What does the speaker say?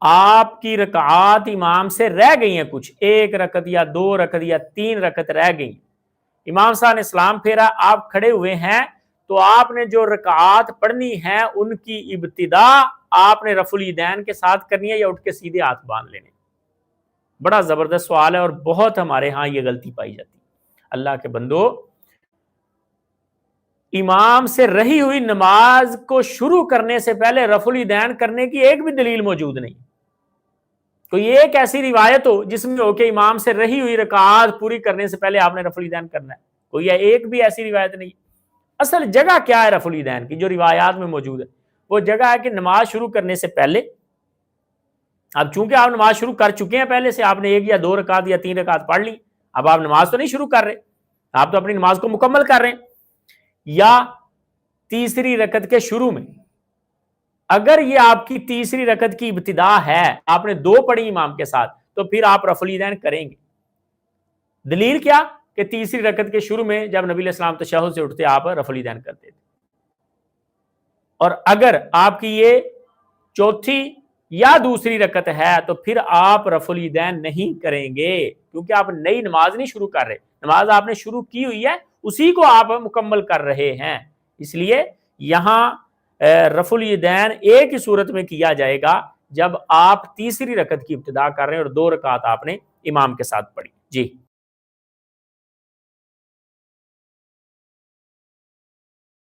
آپ کی رکعات امام سے رہ گئی ہیں، کچھ ایک رکعت یا دو رکعت یا تین رکعت رہ گئی، امام صاحب نے سلام پھیرا، آپ کھڑے ہوئے ہیں، تو آپ نے جو رکعات پڑھنی ہے ان کی ابتدا آپ نے رفع الیدین کے ساتھ کرنی ہے یا اٹھ کے سیدھے ہاتھ باندھ لینے؟ بڑا زبردست سوال ہے اور بہت ہمارے ہاں یہ غلطی پائی جاتی ہے۔ اللہ کے بندو، امام سے رہی ہوئی نماز کو شروع کرنے سے پہلے رفع الیدین کرنے کی ایک بھی دلیل موجود نہیں۔ کوئی ایک ایسی روایت ہو جس میں ہو کہ امام سے رہی ہوئی رکعات پوری کرنے سے پہلے آپ نے رفع الیدین کرنا ہے؟ کوئی ایک بھی ایسی روایت نہیں۔ اصل جگہ کیا ہے رفع الیدین کی جو روایات میں موجود ہے؟ وہ جگہ ہے کہ نماز شروع کرنے سے پہلے، اب چونکہ آپ نماز شروع کر چکے ہیں، پہلے سے آپ نے ایک یا دو رکعت یا تین رکعت پڑھ لی، اب آپ نماز تو نہیں شروع کر رہے، آپ تو اپنی نماز کو مکمل کر رہے ہیں۔ یا تیسری رکعت کے شروع میں، اگر یہ آپ کی تیسری رکعت کی ابتدا ہے، آپ نے دو پڑھی امام کے ساتھ، تو پھر آپ رفع الیدین کریں گے۔ دلیل کیا؟ کہ تیسری رکعت کے شروع میں جب نبی علیہ السلام تشہد سے اٹھتے آپ رفع الیدین کرتے تھے۔ اور اگر آپ کی یہ چوتھی یا دوسری رکعت ہے تو پھر آپ رفع الیدین نہیں کریں گے، کیونکہ آپ نئی نماز نہیں شروع کر رہے، نماز آپ نے شروع کی ہوئی ہے، اسی کو آپ مکمل کر رہے ہیں۔ اس لیے یہاں رفع الیدین ایک ہی صورت میں کیا جائے گا جب آپ تیسری رکعت کی ابتدا کر رہے ہیں اور دو رکعت آپ نے امام کے ساتھ پڑھی۔ جی